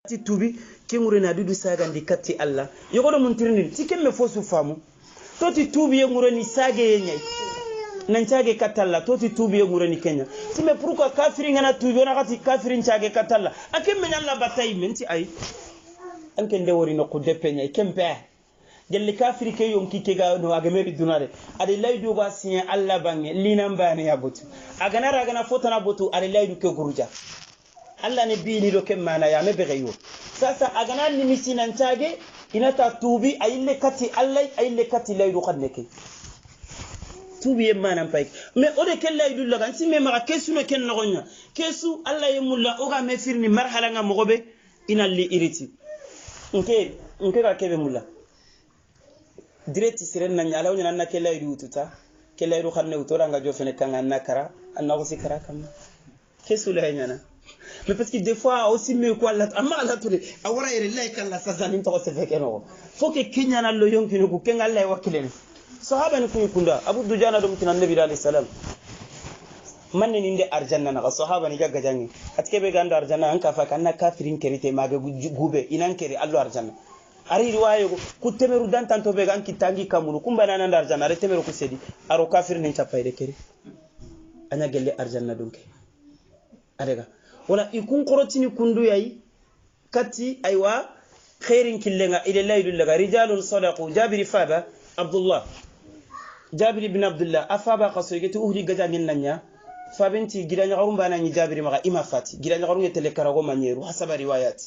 ti tubi kengure na dudu saga ndi katti Allah yogodo mun tirnin ti kemme fosu famu to ti tubi yengure ni sage yenyai nan chage katalla to ti tubi yengure ni Kenya ti me pourquoi kafiri ngana tubi ona kati kafirin chage katalla akemme nyalla batay menti ay anke ndewori no ko depenya kempe gelle kafiri ke yonki ke ga no aga meri dunare ade laydu ba sinya Allah bange linan bane ya botu aga na raga na fotana botu ade laydu ke guruja Allah ne bini do kemmana ya mebe gayo sasa agana ni misinan tage inata tubi ayille kati Allah ayille kati laydu khadneke tubi yemana pay me ode kel laydu laga nsi me maka kesu no ken nogonya kesu Allah yemulla oga me firni marhala nga mogobe inalli iriti nke ka kebe mulla direti siren nanya ala wonya na kel laydu ututa kel laydu khadne utora nga jofene kanga nakara anako sikara kam kesu la nyana. Mais parce que des fois aussi mieux quoi là amma la touré awara ere lay kala sazani to se feke no faut que Kenya na lo yonki no ku kenga lay wakilene sahaba ni ku kunda Abu Dujana do mutinan nabi alayhi salam manne ni nde arjanna na sahaba ni jagga jangi atke be ganda arjanna an ka fa kanna kafirin kerite maga gube inan keri allo arjanna ari riwayo ku temeru dan tanto be gan kitangi kamunu kumba nan arjanna re temeru ku sedi aro kafir ni chapayde keri anya gelle arjanna dunke adega wala ikun qorotini kundu yayi kati aywa khairin killenga ila laylu laga rijalun sadaqu jabir faba abdullah jabir ibn abdullah afaba qasogeti uhli gajangin nanya fabenti gidanya garum bana ni jabir maga ima fati gidanya garum yetele karago manyeru hasaba riwayat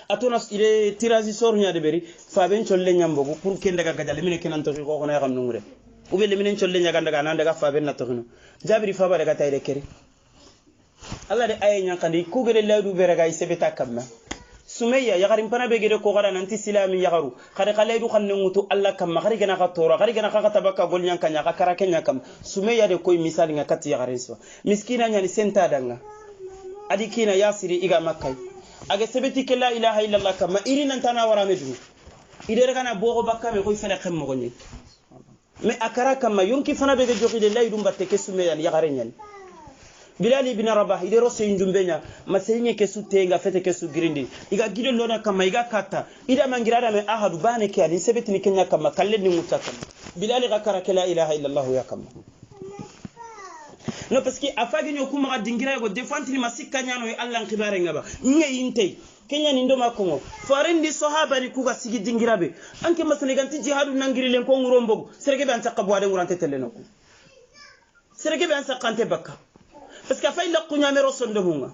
atona ile tirazi sornya de beri faben cholle nyambogo pour ken daga gajale mine kenan to ko ko na xam nungure ubele mine cholle nyaga daga nan daga faben na to jabir faba daga tayre keri Allah de aye nyankandi kugere ladu berega isebeta kamma sumayya yagarin pana be gede ko gara nanti silami yagaru khade khalaydu khanne ngutu Allah kamma khari gena ka tora khari gena ka tabaka gol nyanka nyaka karake nyakam sumayya de koy misali nga katti yagarin so miskina nyani senta danga adikina yasiri iga makkay aga sebeti ke la ilaha illa Allah kamma irina tana wara medu idere kana bogo bakka me koy fele khemmo gonni me akara kamma yonki fana be ge joxide laydu mbatte ke sumayya yagarin nyani Bilal ibn Rabah ide rosse injumbenya masenye kesu tenga fete kesu girindi iga gido lona kama iga kata ida mangirada me ahadu bane ke ali sebeti ni Kenya kama kalle ni mutaka Bilal gakara ke la ilaha illa Allah ya kama no parce que afagi nyo kuma dingira go defantini masika nyano e Allah ngibare ngaba nge inte Kenya ni ndo makongo farendi sahaba ni kuga sigi dingira be anke masaniganti jihadu nangiri len ko ngurombogo serege be ansa qabwade ngurante teleno ko serege be ansa kante bakka parce que fay la kunyamero sondomunga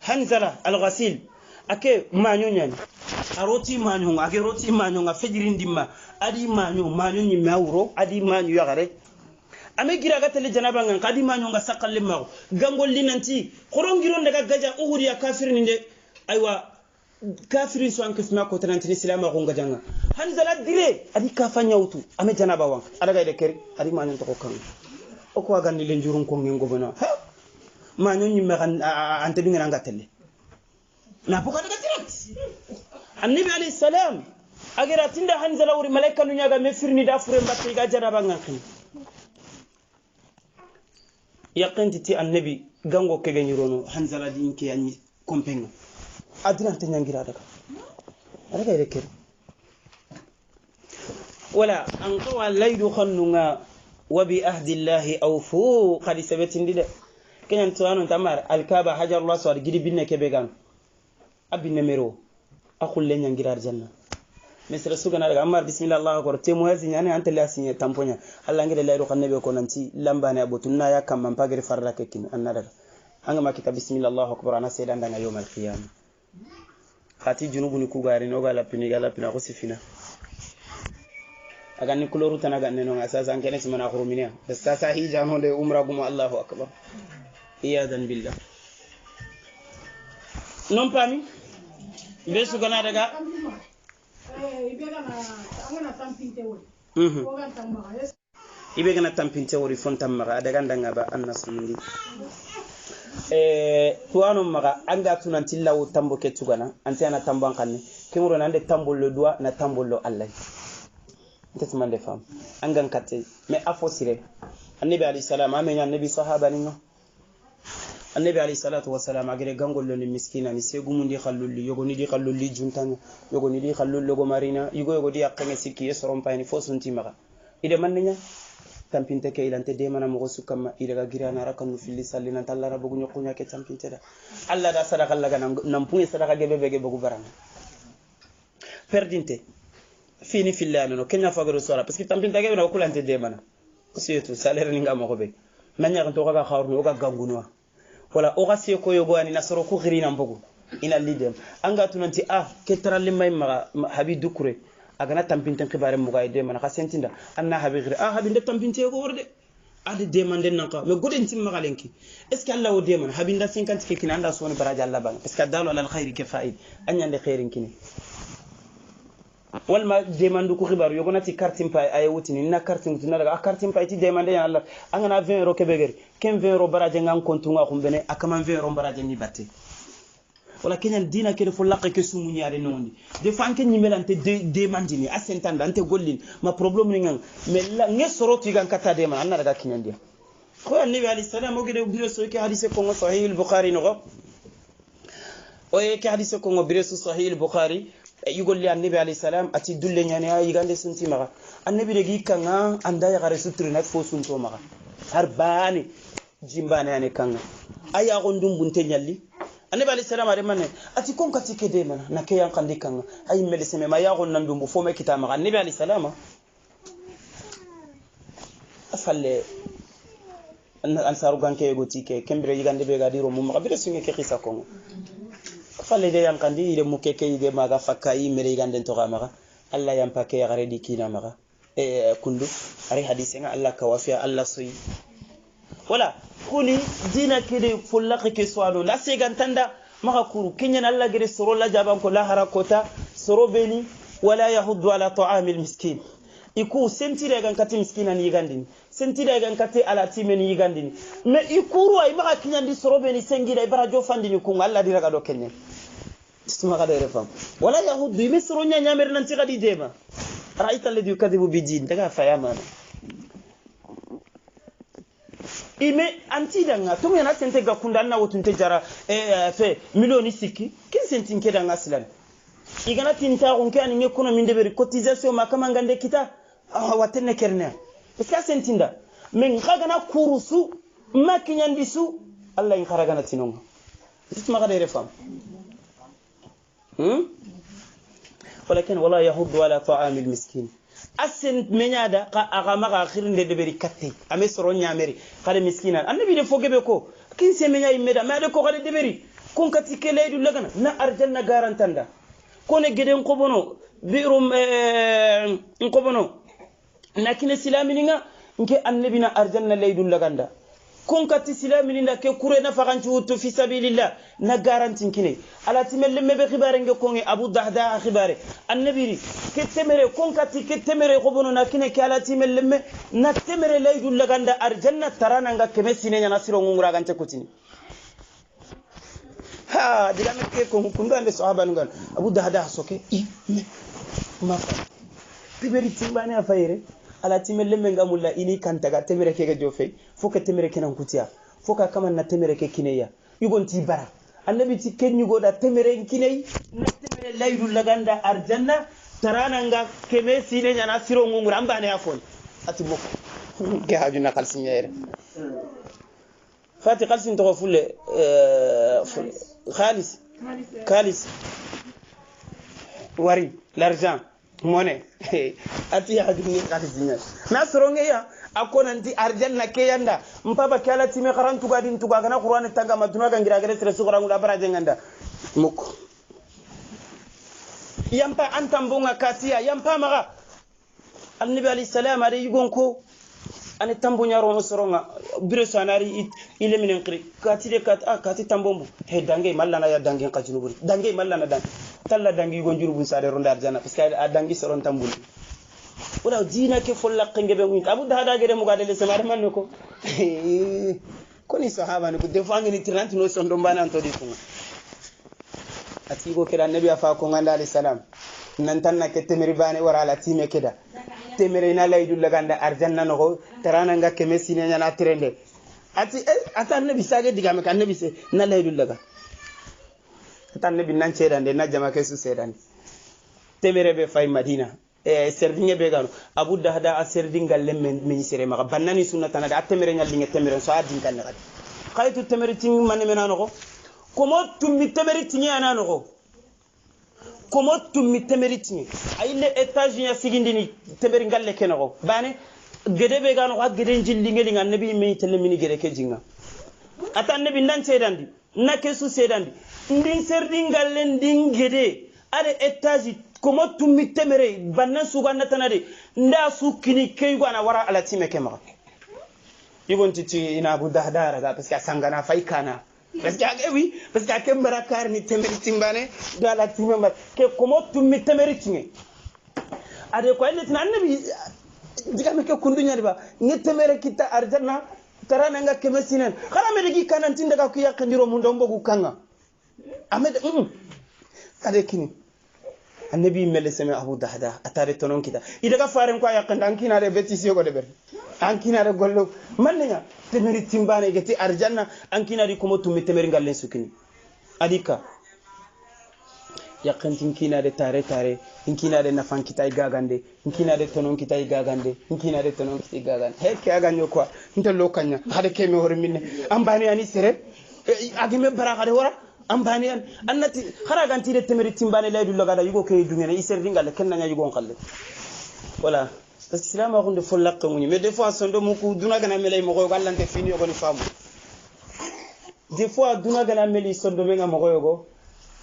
Hanzala al-Ghasil ake manyonyani aroti manyonga ake roti manyonga fejirindima adi manyonyi mawro adi manyu yagare ame gira ga tele janaba ngan kadi manyonga sakalle maw gangol linanti korongiro daga gaja uhuri ya kafirin inde aywa kafirin so anke sma ko tanantini silama ko ngajanga Hanzala dire adi kafanya utu ame janaba wan adaga ide keri adi manyon to ko kan o ko agani le njurun ko ngengo bana manyon ni megan ante bi ngana ngatelle na buka daga direct annabi alayhi salam agera tinda Hanzala wuri malaika nu nyaga me firni da fure mbatte ga janaba ngan yaqinti ti annabi gango ke ganyirono Hanzala din ke yani kompenga adina tanyangira daga ide keri ولا أنقوا الليل خنونا وبأهد الله أوفو قد سبتين دي كن أنتوانو تمار الكعبة حجر الله صار جري بينا كبيغان أبي نمرو أقول لين ينجر الجنة مثل سوغنا أمر بسم الله الله أكبر تيمو هزين يعني أنت اللي أسيني تامبونيا الله نجد الليل خنبي وكون أنتي لمباني أبوتنا يا كم من باقي فرق كين النار أنما كتاب بسم الله أكبر أنا سيدان دنا يوم القيامة خاتي جنوبني كوغارين أوغالا بنيغالا بنا غسفينا agani kuloru tanaga neno asasa ankene simana khurumina sasa hija honde umra gum Allahu akbar iyadan billah non pami besu gana daga ibe gana tampinte wori fontam maga daga ndanga ba annasundi tuano maga anga tunan tillawo tambo ketugana antena tamban kanne kimuro nande tambolo dua na tambolo Allah تسمع لفهم أنجن كتير ما أفسره النبي عليه السلام عمين النبي صحابة نينو annabi alayhi salatu wassalam agere gangollo ni miskina ni segumundi khallulli yogoni di khallulli juntanga yogoni di khallullo go marina yugo di yakkenge sikki soron payni fo sunti maga ide manninya tampinte ke ilante de mana mo sukama ide ga girana rakanu filli sallina tallara bugu nyokunya ke tampinte da alla da sadaka laga nam puye sadaka gebe bege bugu barana perdinte fini fillano no kenya fagoro sora parce que tampinte gebe na kulante de mana surtout salaire ni ngamo ko be manya kan to ga khawru ga gangunwa wala o gasi ko yogo ani nasoro ko khirina mbogo ina lidem anga tunanti ke taralle may ma habi dukure agana tampinte khibare mo gayde man kha sentinda anna habi khir habi nda tampinte ko worde ade demande nanka me godin timma galenki est ce que Allah o deman habi nda 50 ke kina anda soni baraja Allah ban est ce que dalu ala alkhair ke fa'id anyande khairin kini walma demandu ko khibaru yogonati kartim pay ay wutini na kartim tuna daga kartim pay ti demande ya Allah angana 20 euro ke begeri 15 euro baraje ngam kontu nga xumbene akama 20 euro baraje ni batte wala kenyan dina ke fo laqe ke sumu nyaare nondi de fanke nyimelante demandini asentanda ante gollin ma problem ni ngang me la ngesoro gan kata de man daga kenyan dia ko annabi ali salam o gede biro so ke hadise ko sahih al-bukhari no o ke hadise ko biro so sahih al-bukhari yugol li annabi alayhi salam ati dulle nyane ay gande sunti maga annabi de gikanga anda ya gare sutri nak fo sunto maga har bani jimbane ane kanga aya gondum bunte nyalli annabi alayhi salam are manne ati kon kati kede mana na ke yan kandi kanga ay mele seme ma ya gon nandum fo me kita maga annabi alayhi salam afalle an saru ganke go tike kembere yigande be gadiro mum maga bere sunge ke khisa kongo falle de yankandi ile mukeke ide maga fakai mere ganden to gamaga alla yampake yagare dikina maga kundu ari hadise nga alla kawafia alla soyi wala kuli dina kede fullaqi ke swalo la segantanda maga kuru kenya alla gere soro la jaban ko la harakota soro beni wala yahuddu ala ta'amil miskin iku sentire gan kati miskina ni gandini sentire gan kati ala timeni gandini me ikuru ay maga kinyandi soro beni sengira ibara jo fandini ku alla diraga do kenya اسمها غدا يرفهم ولا يهود بمصر نيامر ننتي غادي ديما رايت الذي يكذب بدين دغا فيامان ime anti danga to yana sente ga kunda na wotunte jara fe milioni siki kin senti nke danga silan igana tinta on kan nge kono min deberi cotisation makama ngande kita watene kerne ska sentinda men khagana kurusu makinyandisu Allah in kharagana tinonga isma غدا يرفهم ولكن ولا يهود ولا طعام المسكين أسن منادا أغامغا خيرن دبري كتي أمسرون يامري قال مسكينا النبي دفوق بكو كين سمينا يمدا ما دكو قال دبري كون كتي كلايد لغنا نا أرجلنا غارانتاندا كون جدن قبونو بيروم قبونو لكن السلامينغا نك النبي نا أرجلنا ليد لغاندا كون كتي سلامينغا كورنا فغانتو في سبيل الله na garantin kine ala timelle mebe khibare nge konge abu dahda khibare annabiri ketemere konkati ketemere gobono na kine ke ala timelle me na temere laydu laganda arjanna tarana nga keme sine nya nasiro ngura gante kutini ha diga me ke ko kundande sahaba ngal abu dahda soke ma fa tiberi timbane afayre ala timelle me ngamulla ini kantaga temere ke ga jofe foka temere kenan kutiya foka kama na temere ke kineya yugonti bara annabi ti kenyugo da temere kinai na temere laydu laganda arjanna tarana nga keme sine nyana siro ngungura ambane afon ati moko ke hajuna kalsin yere fati kalsin to fulle khalis wari l'argent monnaie ati hajuni kalsin na siro ngeya akona nti arjanna ke yanda mpaba kala time qarantu gadin tuga kana qur'an tanga maduna ga ngira gare sere sugara ngula baraje nganda muko yampa antambunga kasiya yampa maga annabi alayhi salam ari yugonko ani tambunya ro soronga bire sanari ile minen qri katide kati tambombu he dange mallana ya dange qajinu buri dange mallana dan talla dangi yugon jurubun sare ronda arjanna parce que a dangi soron tambul wala dina ke folla qengebe ngi abu dada gere mu gadele samar man ko koni sahaba ni de fangi ni tirant no sondo mbana to di kunga ati go kira nabi afa ko nganda alayhi salam nan tan na ke temeri bane wara la time keda temere na laydu laganda arjanna no tarana nga ke mesine nyana trende ata annabi sage digame ka annabi se na laydu laga ata annabi nan cedande na jama ke su sedande temere be fay madina serdinge be gano abu dahda a serdingal lemmen min sere maka bannani sunnata na da temere nyallinge temere so adin kan ngadi khaytu temere tin man menano ko komo tummi temere tin anano ko komo tummi temere tin ayile etage ya sigindini temere ngalle kenako bane gede be gano ko gede jillinge linga annabi me telemini gede ke jinga ata annabi nan cedandi na kesu sedandi ndin serdingal len din gede ade etage komo tummi temere bannan suganna tanade nda sukini kaygo ana wara ala time kema ibon titi ina abu dahdara ga parce que sangana fay kana parce que oui parce que kembara karni temere timbane do ala time ma ke komo tummi temere tinge ade ko ele tan annabi diga me ke kundunya ba ni temere kita arjanna tarana nga kemesinen khara me digi kanan tindaga ku yakndiro mu ndombo ku kanga amed ade kini annabi mele seme abu dahda atare tonon kita idaga faren ko yakanda ankina de betisio go de ber ankina de gollo mannya temeri timbane geti arjanna ankina di komo tummi temeri ngalen sukini adika yakantin kina de tare inkina de nafan kita igagande inkina de tonon kita igagande inkina de tonon kita igagande he ke aganyo ko nta lokanya hade keme hore minne ambani ani sere agime baraka de wora ambani an annati kharaganti de temeri timbane laydu logada yugo kay dungene iser dingal kenna yugo ngalle voilà parce que silama gonde follaq muni mais des fois sondo muku duna gana melay mo go gallante fini ko ni famu des fois duna gana meli sondo menga mo go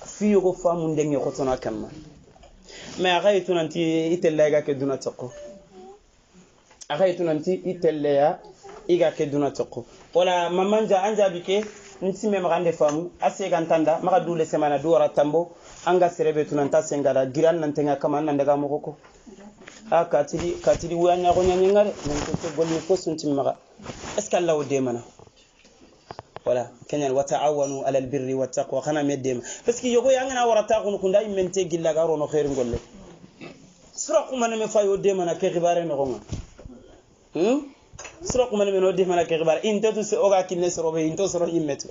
fiyo ko famu ndenge ko tona kamma mais agaytu nanti itellaga ke duna tokko agaytu nanti itellaya iga ke duna tokko wala mamanja anja bike nsime magande famu ase gantanda maga dule semana duwara tambo anga serebe tunanta sengara giran nantenga kama nan daga moko katidi wanya ko nyanya ngare nanto golni ko sunti maga est-ce que Allah wode mana wala kenyan wa ta'awanu ala albirri wattaqwa khana meddema parce que yogo yangana warata ko kunda imente gilla garo no khair ngolle sura ko man me fayo de mana ke xibare no gonga sura ko man me no de mana ke xibare inte to se oga kinne soro be into soro immeto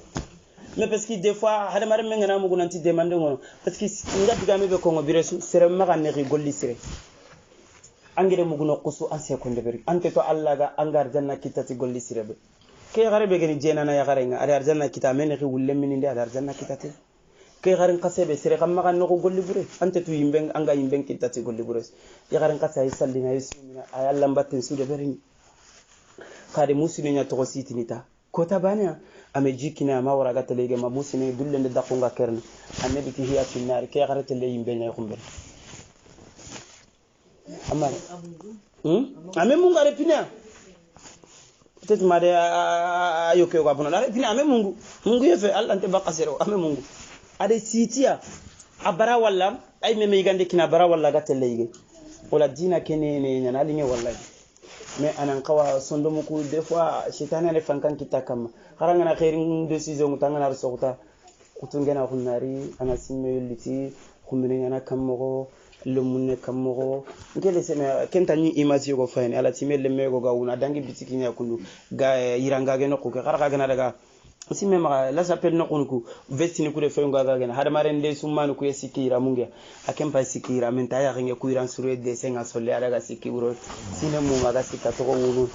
mais parce que des fois hada mare men ngana mugu nanti demande ngono parce que ngati game be ko ngo biresu sere maga ne golli sere angere mugu no qusu anse ko ndeberi ante to Allah ga angar janna kitati golli sere be ke gare be gani jena na ya gare nga ada arjanna kita men ki wulle min inde ada arjanna kitati ke gare qasebe sere kam maga no golli bure ante tu yimben anga yimben kitati golli bure ya gare qasa yisallina yismina ay Allah mbatten sude berini kade musine nya to sitinita ko tabana ame jikina ma wara gata lege ma musine dullende dakunga kerne annabi ki hiya tinnar ke gare tele yimbe nya khumbe amar ame munga repina peut-être made ayoke ko abuna la pina ame mungu yefe Allah ante bakasero ame mungu ade sitia abara walla ay meme yigande kina bara walla gata lege wala dina kenene nyana linge wallahi mais anan qawa sondo muku des fois shaytan ne fankan kitakam haranga na khairin décision mutangana rasota kutungena kunari ana simme yuliti khumine yana kammo le munne kammo ngele sema kentani image go fayne ala timel mego gawuna dangi bitiki nya kundu ga yiranga ge nokko garga gana daga simme ma la sapel nokko ku vestini ku de fay ngaga gana hada mare nde summanu ku sikira munge akem pa sikira men ta ya nge ku iran suru de senga solle daga sikiburo sine mu maga sikato ko ngulu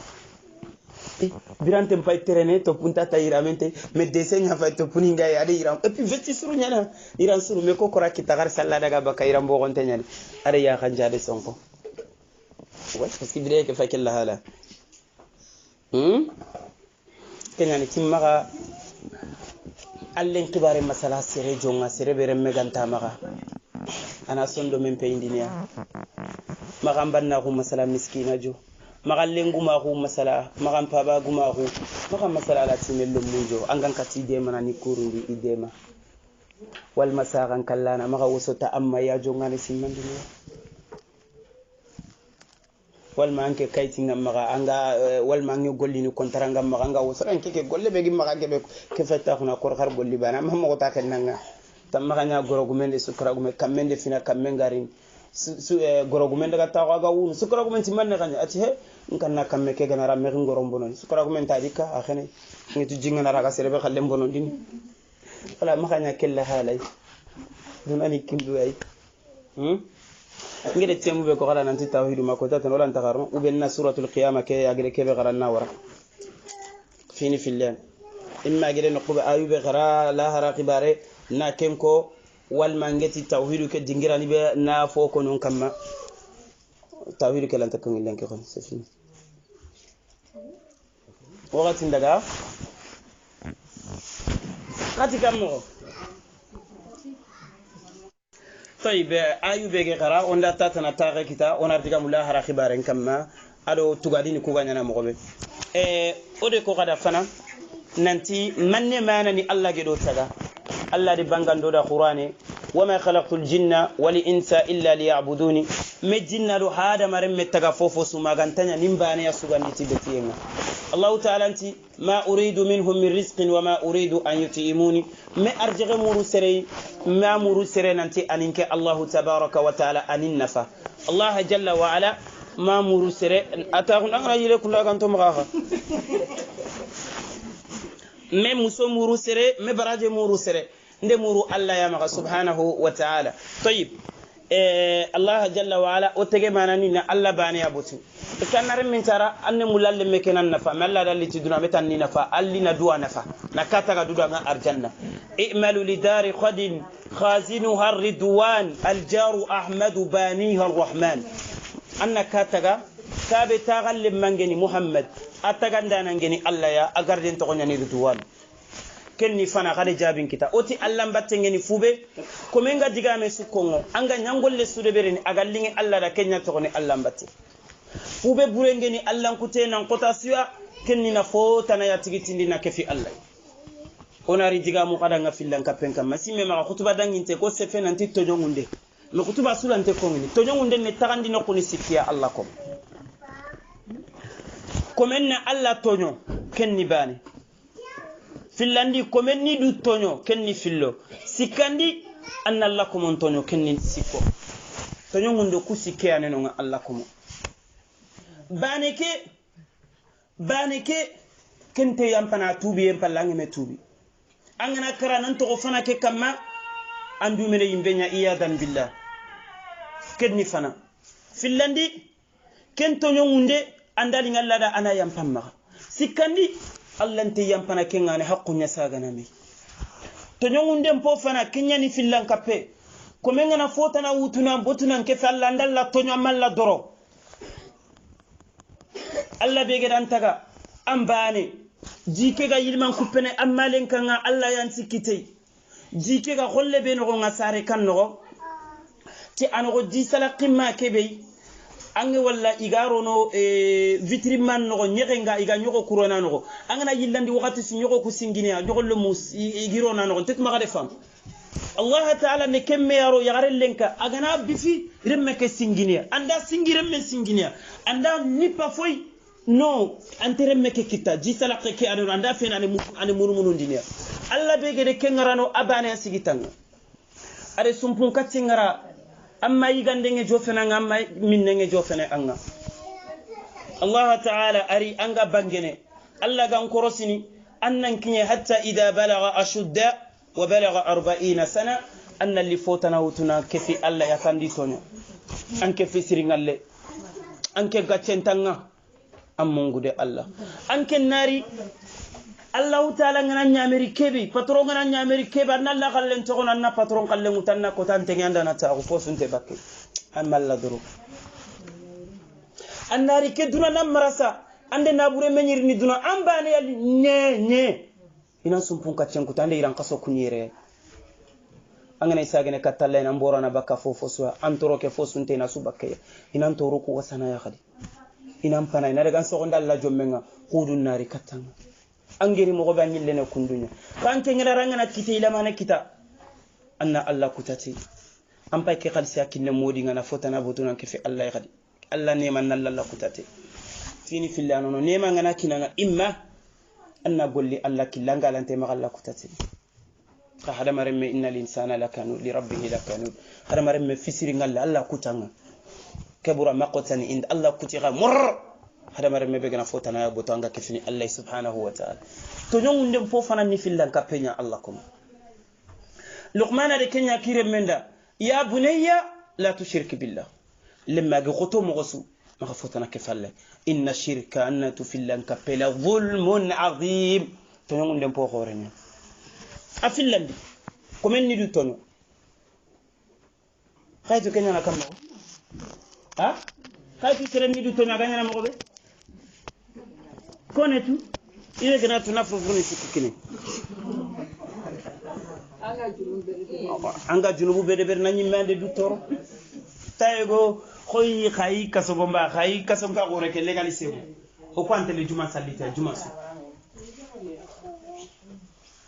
birante mpay terene to punta tayira mente me desenya fa to puninga ya de iram et puis vesti suru nyana iran suru me ko kora kitagar salla daga baka iram bo gonte nyani are ya khanja de sonko ouais parce que bidé ke fa kella hala kenyani timmaga allen kibare masala sere jonga sere bere meganta maga ana sondo men pe indinia magamba na ko masala miskina jo magallengu ma ko masala magam paba guma ko magam masala la timelo munjo angan kati de mana ni kurundi idema wal masagan kallana maga wosota amma ya jongane simmandini wal manke kayti ngam maga anga wal mangi golli ni kontaranga maga anga wosoran keke golle be gi maga gebe ke fetta khuna kor khar golli bana mamma ko ta kenanga tam maga nya goro gumende sukra gume kamende fina kammen garin gorogumen daga ta ga wunu sukaragumen ti manne kanya ati he nkanna kamme ke gana ramme ngorom bonon sukaragumen ta dika akhene ngitu jingana raga serebe khalle bonon dini wala makanya kella halay dun ani kindu ay ngede temu be ko gala nanti tawhidu makota tan wala ntakarno ubenna suratul qiyamah ke agre ke be garanna wara fini fillan imma gede no kuba ayube gara la haraqibare na kenko wal mangeti tawhidu ke dingirani be na fo ko non kamma tawhidu ke lan takon lenke kon c'est fini waqti ndaga kati kammo طيب ايوب غرا on da tatana taga kita on artiga mulla hara khibaren kamma ado tugadini ku ganyana mo gobe ode ko kada fana nanti manne manani Allah gedo taga Allah di bangando da qur'ani wama khalaqtul jinna wal insa illa liya'buduni me jinna do hada maren me taga fofo su magantanya nimbane ya suganditi betiyenga Allah ta'ala anti ma uridu minhum min rizqin wama uridu an yut'imuni me arjige muru sere ma muru sere nanti aninke Allah tabaraka wa ta'ala anin nafa Allah jalla wa ala ma muru sere ataqun an rajile kula kan to magaha me muso muru sere me baraje muru sere nde muru Allah ya maga subhanahu wa ta'ala tayyib Allah jalla wa ala o tege manani na Allah bani abutu kanare min tara anne mulalle me kenan nafa malla dalli tiduna metan ni nafa alli na duwa nafa na kata ga duda ga arjanna i'malu lidari khadin khazinuha ar-ridwan al-jaru ahmad baniha ar-rahman anna kata ga tabe tagalle mangeni muhammad ataganda nangeni Allah ya agarden to nyani ridwan kenni fana kale jabin kita oti Allah mbatte ngeni fube ko menga digame sukongo anga nyangolle sude bereni agallingi Allah da kenya to ne Allah mbatte fube burengeni Allah kute nan kota suya kenni na fota na yatigitindi na kefi Allah onari digamu kada nga fillan kapenka masime ma khutuba danginte ko sefe nanti tojongunde me khutuba sulante ko ngini tojongunde ne tagandi no kuni sikiya Allah ko menna Allah toño kenni bani fillandi komenni du toño kenni fillo sikandi anna Allah ko mon toño kenni sikko toño ngundo ku sikke aneno nga Allah ko mo baneke kente yampana tubi yampalange me tubi angana kara nan to fana ke kamma andu mene yimbenya iyadan billah kenni fana fillandi ken toño ngunde andali ngalla da ana yampamma sikandi Allah nte yampana kengane haqqu nyasaga nami to nyongunde mpo fana kenyani fillan kape ko mengana fotana wutuna botuna ke falla ndalla to nyamalla doro Allah be gedan taga ambane jike ga yilman kupene amalen kanga Allah yan sikite jike ga golle be no ngasare kan no ti anogo di sala qimma kebe ange walla igaro no vitriman no nyegenga iga nyoko kurona no angana yillandi wakati si nyoko kusinginia nyoko le mus igirona no tetma gade fam Allah ta'ala ne kemme yaro yagare lenka agana bifi remme ke singinia anda singiremme singinia anda nipa foy no anteremme ke kita jisala ke ado anda fena ane murmunun dinia Allah be gede kengarano abane sigitanga are sumpun katingara amma yigandenge jofena ngamma minnenge jofena anga Allah ta'ala ari anga bangene Allah gan korosini annan kinye hatta idha balagha ashudda wa balagha 40 sana anna li fotana wutuna kefi Allah ya kandi tonya anke fisiringalle anke gacentanga ammungude Allah anke nari Allah ta'ala ngana nyameri kebi patron ngana nyameri keba nalla kallen to ngana patron kallen mutanna ko tante nganda na ta ko fosunte bakke amalla duru annari ke duna nam marasa ande nabure menyir ni duna ambane yali nye ina sumpun kaccen ko tande iran kaso kunyere angana isagene katalle na mborana bakka fofo so antoro ke fosunte na subakke ina toro ko wasana ya khadi ina mpana ina daga so ndalla jommenga khudun nari katanga angeri mo gobe anyille ne kundunya kanke ngara rangana kite ila mana kita anna Allah kutati ampa ke khalsi akinne modi ngana fotana botuna ke fi Allah ya khadi Allah ne man Allah kutati fini fillano no nema ngana kinanga imma anna golli Allah killanga lante ma Allah kutati hada maremme innal insana lakanu li rabbih lakanu hada maremme fisiri ngalla Allah kutanga kabura maqatan ind Allah kutiga mur hada maremme be gana fotana ya botanga kefini Allah subhanahu wa ta'ala to nyongundem fo fanani fillan kapenya Allah kuma luqman de kenya kire menda ya bunayya la tushrik billah lamma gqoto mogosu ma fotana kefalle inna shirka annatu fillan kapela zulmun azim to nyongundem fo khorenya afillandi komen ni du tono khaytu kenya na kammo ha khaytu sere ni du tono ganya na mo be konetu ile gana tunafu vuni sikikine anga junubu bede ber nanyi mande du toro tayego khoyi khayi kasogomba khayi kasonka gore ke legalisé o kwante le juma salita juma su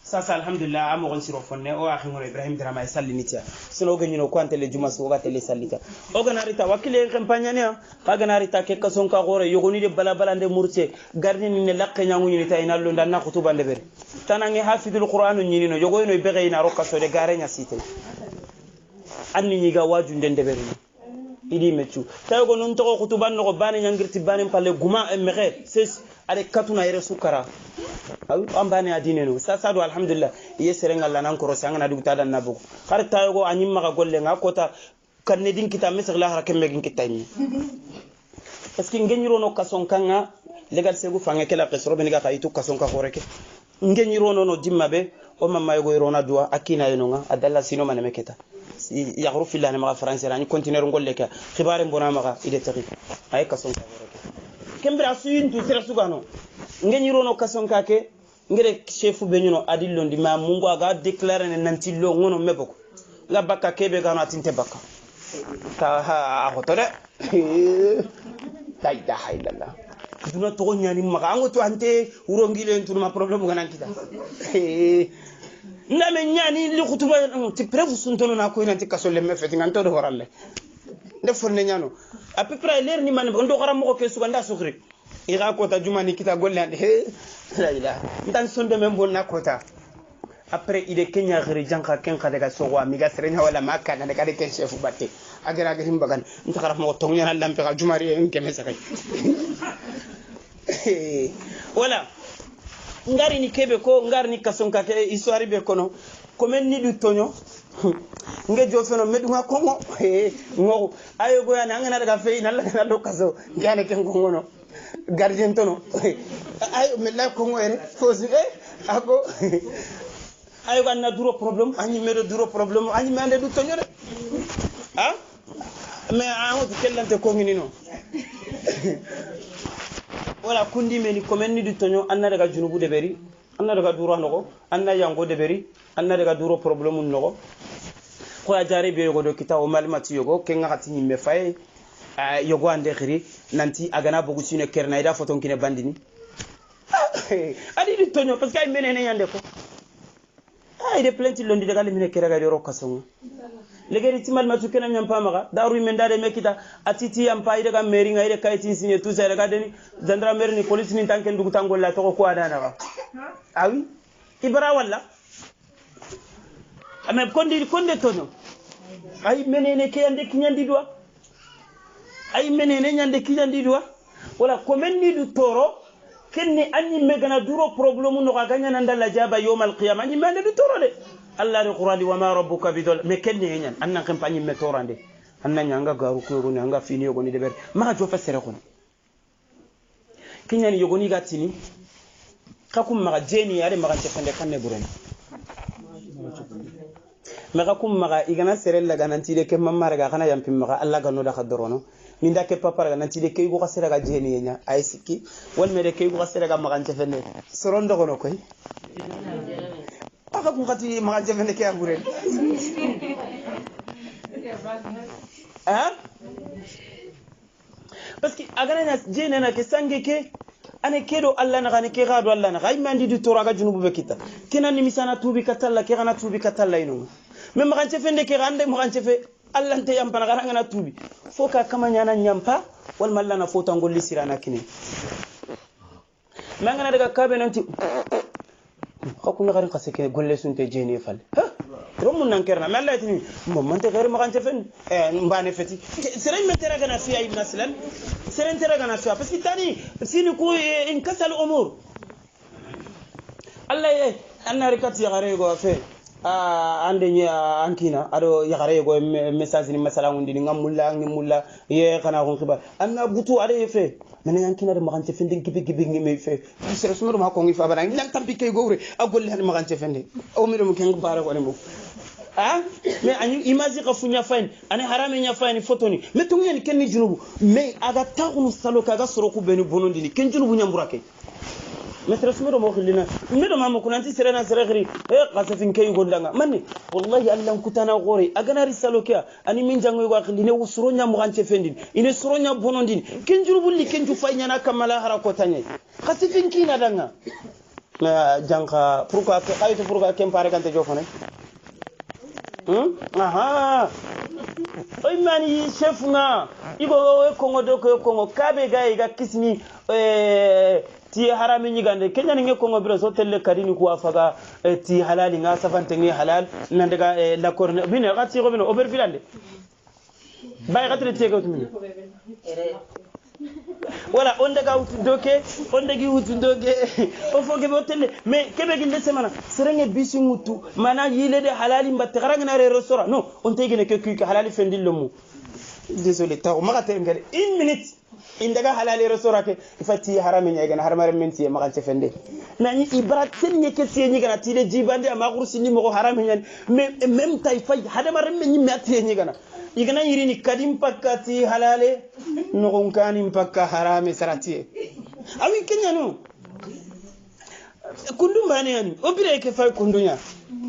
sasa alhamdulillah amo gon siro fonne o akhi ngoro Ibrahim Drama sallinita sino ganyi no kwante le juma su o gate le salita o ganarita wakile campagne ne ka ganarita ke kasonka gore yogoni de balabala nde murte gardini ne lakke nyangu ni tay nallo ndanna khutuba nde ber tanange hafidul qur'an ni no yogo no bege ina rokka so de gare nya site anni ni ga waju nde ber idi mechu tayo non to khutuba no bane nyangirti bane palle guma emre ses ale katuna yere sukara ambane adine no sasa do alhamdulillah yesere ngalla nan ko rosa ngana duguta dan nabu har tayo go anyim maga golle nga kota kanne din kita misir la har kemme gin kitani parce que ngenyiro no kason kanga legal segu fanga kala qesro be nga kayitu kason ka horeke ngenyiro no dimmabe o mamma yogo irona duwa akina yenonga adalla sino mane meketa yaghru fillah ma france rani continuer ngolle ka khibare mbona maga ide tari ay kason ka horeke kembra suyin tu sira sugano ngenyiro no kason ka ke ngere chefu be nyuno adillo ndi ma mungu aga déclarer ne nantillo ngono meboko la bakka kebe gano atinte bakka ta ha hotore la ilaha illallah duna to nyani maka ango to ante urongile ntu ma problème ngana kita ndame nyani li khutuba ti preuve suntono na ko nanti kasole me feti nganto do horalle nde fonne nyano à peu près l'air ni man ndo garam mo ko suganda sukri ira ko ta jumani kita golle ande la ilaha ndan sonde men bonna kota après il est kenya gari janka ken ka daga so wa mi ga serenya wala makka na daga ken chef batte agara ga himbagan ntakara mo to nyana lampe ga jumari en keme sakay wala ngari ni kebe ko ngari ni kasonka ke histoire be kono komen ni du tonyo nge jo feno medunga kongo ngo ayo go yana ngana daga fe ina la do kaso ngane ken kongo no gardien tono ayo me la kongo en fosi ako ayo ganna duro problème anyi medo duro problème anyi mande du tonyo de ha mais awo kellante ko ngini no wala kundi meni komen ni du tonyo anna daga junubu de beri anna daga duro nogo anna yango de beri anna daga duro problème nogo ko ya jare be yogo do kita o malmati yogo kenga hati nyimme fay yogo ande khiri nanti agana bogu sine kerna ida foton kine bandini adi du tonyo parce que ay menene yande ko ay de plenti londi daga le mine keraga de rokasonga legeri timal matu kena nyampa maga daru mendade mekita atiti yampa ide ga meri ngai de kayti sine tout ça daga deni gendarmerie ni police ni tanken dugu tangol la to ko adana ba awi ibra walla ame konde tono ay menene ke yande kinyandi doa ay menene nyande kinyandi doa wala comenni du toro kenni anyi megana duro problème no ga ganya nanda la jaba yawm al qiyamah anyi mende du toro de Allah ri qurani wa ma rabbuka bidol me kenni nyan annan campagne me torande annan nyanga garu ko roni anga fini yogoni de ber ma jo fasere ko kinyani yogoni gatini kakum ma jeni yare ma gante fende kanne buren ma kum ma igana serella gananti de ke mamma raga kana yampim ma Allah gano da khadrono minda ke papa raga nanti de ke go khasera ga jeni nya ay sikki wal me de ke go khasera ga ma gante fende sorondo gono koy aka kun khati ma gante fende ke aburen parce que agana na jeni na ke sange ke ane kedo Allah na gane ke gado Allah na gay mandi du toraga junubu be kita kinani misana tubi katalla ke gana tubi katalla ino me ma gante fende ke gande ma gante fe Allah nte yampa na garanga na tubi foka kama nyana nyampa wal malla na fota ngolli sirana kine mangana daga kabe nanti hakuna garin kaseke golle sunte jeni fal ha romun nan kerna mais Allah tini mo man te gari magan cefen mbane feti seren men tera gana fiya ibn aslan seren tera gana fiya parce que tani sini ko in kasal umur Allah anna rikati gare go fe ande nya ankina ado yagare go message ni masala ngundi ngamulla ngi mulla ye kana ko khiba anna butu ade fe men yankina de magante fende gibi ngi me fe sere sumaro ma ko ngi fa bana ngi tampi kay gowre agol han magante fende o mi dum ken bara ko mo mais anyu image ka funya fain ani harame nya fain photo ni mais to ngeni ken ni junubu mais aga taxunu salo kaga soro ku benu bonondi ni ken junubu nyambura kay مثل سميرو مخلينا ميرو ما مكون أنت سرنا سرغري قصفين كي يقول لنا مني والله ألم كتنا غوري أجنا رسالة كيا أني من جانغو يقولي نو سرونيا مغانشة فندين إن سرونيا بونندين كن جرو بولي كن جوفاي نانا كمالا هراكوتاني قصفين كي نادنا ما جانغا بروكا كايتو بروكا كم بارك أنت جوفانه oy mani chef nga igo kongo doko kongo kabe gay ga kisni ti harami nyigande kenya nge kongo biro so telle kadini ku afaga ti halali nga safante ngi halal nandaga la corne bine gati go bino obervilande bay gatre tego tumi wala on daga wutu doke on dagi wutu doke o foge be telle mais kebe ginde semana serenge bisi wutu mana yile de halali mbatte garanga na restaurant non on tegene ke ku halali fendil lomu désolé taw ma gate ngale 1 minute indaga halali restaurant ke ifati harami nya gana haramare menti ma gante fende nani ibrat sen nye ke tiye nyigana tile jibande ama kursi ni mo harami nya mais même tay fay hadama remme nyi mati nyigana igana yirini kadim pakati halale no kanim pakka harami sarati awi kenya no kundu mbane yani obire ke fay kundunya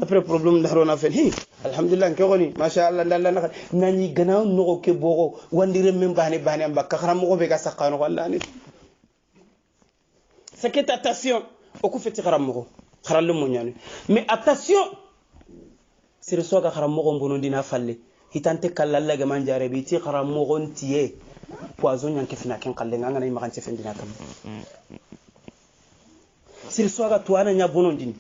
après problème darona fen hi alhamdulillah ke goni masha Allah dalla nani gana no ke bogo wandire men bane amba karam mo be ga sakano walla ni c'est attention o ku feti karam mo kharal mo nyani mais attention c'est le soga karam mo bono dina falle hitante kallalla ga manjare bi ti karam mo gontiye poison yanke fina ken kalle ngana ni magan cefen dina kam c'est le soga tuana nya bono dini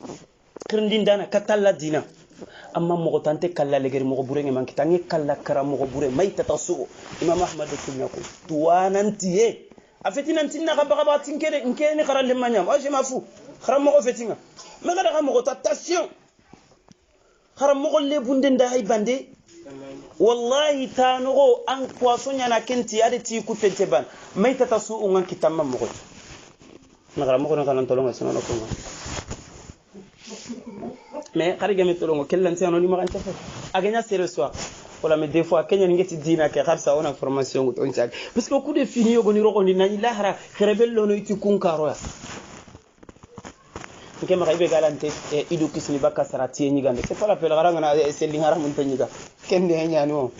kirndin dana katalla dina amma mo tante kala legeri mo bure ngi manki tangi kala kara mo bure may tatasu imam ahmad kunyako tuwanantiye afeti nantinna ka baga batinkere nkene kara le manyam o je mafu khara mo fetinga me gada mo attention khara mo le bunde nda hay bande wallahi tanugo an kwasonya na kenti ade ti ku pente ban may tatasu ngan kitamma mo na khara mo ko nan tolonga sino ko mais xari game tolongo kellan seno ni ma kan tafa aganya sere soir wala mais des fois kenya ngeti dina ke xarsa on formation on tiag parce que coup de fini yogo ni roko ni nani lahara xerebel lono iti kun karo ya ke ma kaybe galante idu kisni bakka sarati ni gande c'est pas la pelle garanga na selli ngara mun tanyiga kenne nyani o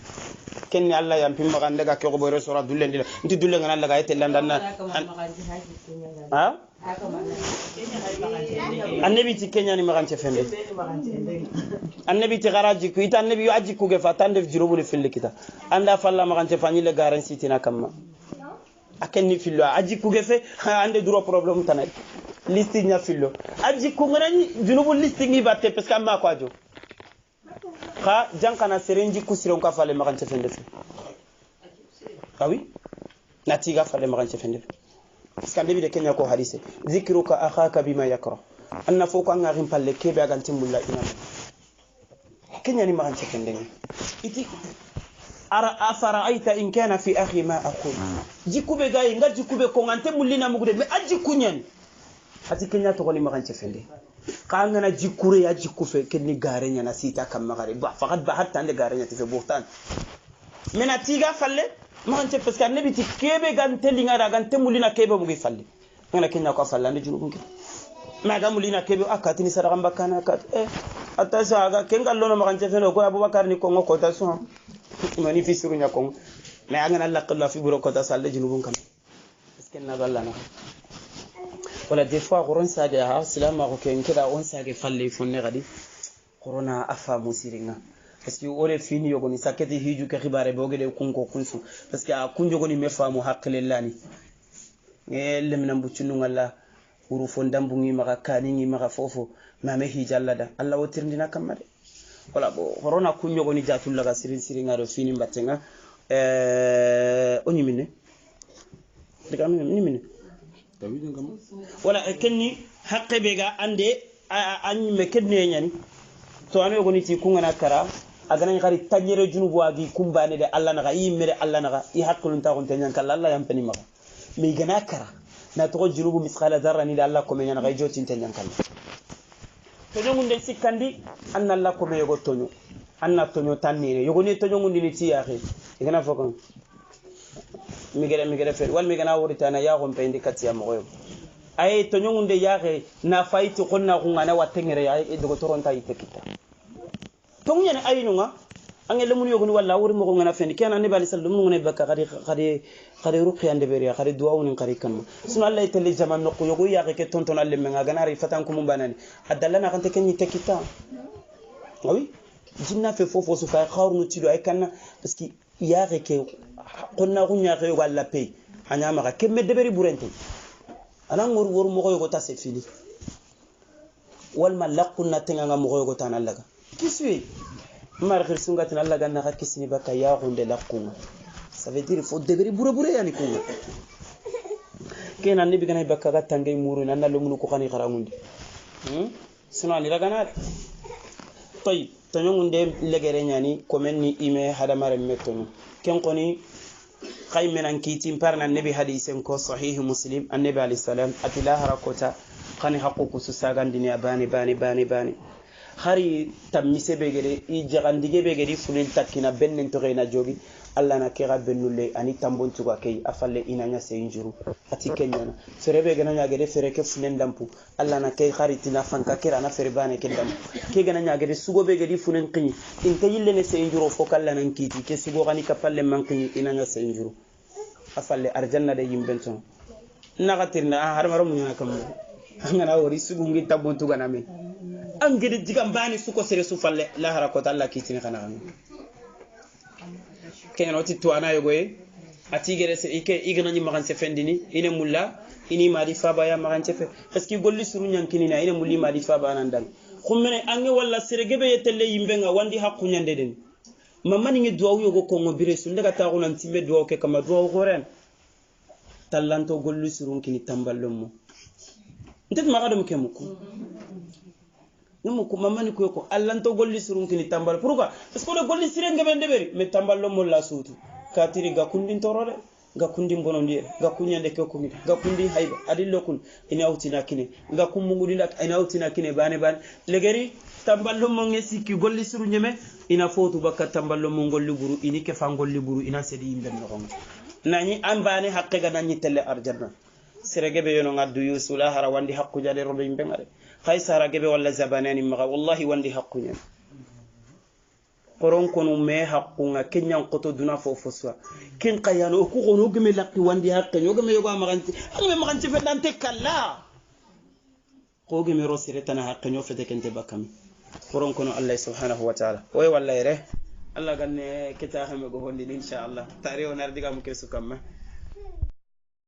kenne alla yam pim magan daga ke go bo restaurant dulle ndila nti dulle ngana daga ete landanna ha annabi ti kenya ni magan fende annabi ti garaji ku ita annabi aji ku ge fatande jirobu le fille kita anda falla magan fani le garanti tina kamma akenni fillo aji ku ge fe ande duro problem tanay listing nya fillo aji ku ngani junubu listing ni batte parce que amma ko ajo kha jankana serenji ku siron ka fale magan fende fe ah oui nati ga fale magan fende parce que annabi de kenya ko hadise zikruka akhaka bima yakra anna foko an ngarim palle kebe aganti mulla imam kenya ni magan fende iti ara afara aita in kana fi akhi ma aqul jikube gay nga jikube ko ngante mullina mugude mais aji kunyen ati kenya to ko ni magan fende ka ngana jikure ya jikufe kenni garenya na sita kam magare ba faqat ba hatta ande garenya ti fe burtan mena tiga falle magan ce parce que annabi ti kebe gante linga da gante mulina kebe mugi falle ngana kenya ko falle ande junubun ki maga mulina kebe akati ni sadaga mbakana akat atasa aga kenga lono magan ce fele ko abubakar ni ko ngoko ta so mani fi suru nya ko mais angana laqalla fi buro ko ta salle junubun kam parce que na balla na wala des fois goron sage ha salama ko ken kida on sage falle fonne gadi corona afa musiringa parce que ore fini yogo ni saketi hiju ke khibare bogede kunko kunsu parce que a kunjo goni me famu haqqilani lemna mbucunu ngalla uru fondambu ngi maka kani ngi maka fofo mame hijalla da Allah wotirndina kamade wala bo horona kunyo goni jatul laga sirin ngaro fini mbatenga onyimine diga nimine wala kenni haqqe bega ande anyi me kedne nyani to anu goni ti kungana kara agana ngari tanyere junubu agi kumbane de alla naga yimere alla naga I haqqulun ta gon tanyan kala alla yampeni maga me gana kara na to junubu misqala zarra ni de alla ko me nyana ga jotin tanyan kala to nyongunde sikandi anna alla ko me yogo tonyo anna tonyo tannire yogo ni to nyongundi ni ti yaxe igana fokon mi gere fer wal mi gana woritana ya gon pende katiya mo ay to nyongunde yaxe na fayti khonna ko ngana watengere ay dogo toronta yitekita to nyane aynunga angel mun yogoni walla wuri mo ngana fendi kana ne bali sallu mun ngone bakka khadi ruqya nde beriya khadi du'a woni khari kam sunu allah tele zaman nokko yogo yaxe ke tonton alle menga ganari fatan ko mun banani adallana kan te kenni tekita oui jinna fe fofo su fa khawru tido ay kanna parce que yaxe ke qonna ko nyaxe yogo alla pay anyama ka kemme de beri burente ana ngor wor mo yogo ta c'est fini wal malaquna tenga mo yogo tan allaga kiswi mar khirsunga tan allaga na kisni baka ya gonde laquna ça veut dire faut deberi bure yani ko kena ni bigana baka ga tangay muru nan lo mun ko khani kharamundi sino ali ragana tay tanongunde legere nyani ko menni ime hadamare metonu ken koni qaymenan kiti parna nabi hadisen ko sahih muslim annabi alayhi salam atila harakota khani haqqu susagandini bani hari tamise begere I jagandige begeri funin takina bennen to reena jogi alla na kera bennulle ani tambon tuga kay afalle inanya seinjuru ati kenyana ferebe gana nyagede fereke funen dampu alla na kay kharitina fanka kera na ferbane kendam ke gana nyagede sugo begeri funen qini in kayille ne seinjuru fokalla nan kiti ke sugo gani kapalle mankini inanya seinjuru afalle arjanna de yimbenton nagatirna har marum nyana kam ngana wori sugo ngi tambon tuga na men angede jigambani suko sere su falle la harakota alla kitini kana kenen oti to ana yogoye ati gere se ike igana ni magan se fendini ine mulla ini madi faba ya magan se fe parce que golli suru nyankini na ine mulli madi faba nan dal khumene ange walla sere gebe yetelle yimbenga wandi hakku nyande den mamani ngi duwa yogo ko ngobire su ndaga ta gonan timbe duwa ke kama duwa goren tallanto golli suru kini tamballum ndet magadum kemuko numu mamani ko allanto golli surun kini tambal pourquoi parce que le golli sirenge ben deberi me tamballo mo la suutu katiri ga kundin torore ga kundin bonondi ga kunyande ko ko ga kundi hayba adillo kun ina awtina kine ga kumungudi dak ina awtina kine bane legeri tamballo mo ngesi ki golli suru nyeme ina fotu bakka tamballo mo golli buru ini ke fa golli buru ina sedi yimbe no nani ambane haqqe ga nani telle arjanna sirege be yono ngaddu yusula hara wandi haqqu jale robe yimbe ngare khaysara gebe wala zabanani maga wallahi wandi haqqunya qoron kono me haqqunga kenyan qoto duna fofoswa ken qayano ko gono geme laqi wandi haqqenyo geme yoga maganti fe dante kala ko geme rosire tan haqqenyo fe de kente bakami qoron kono allah subhanahu wa ta'ala way wallahi re allah ganne kita hame go hondi inshallah tari onar diga mu kesu kamma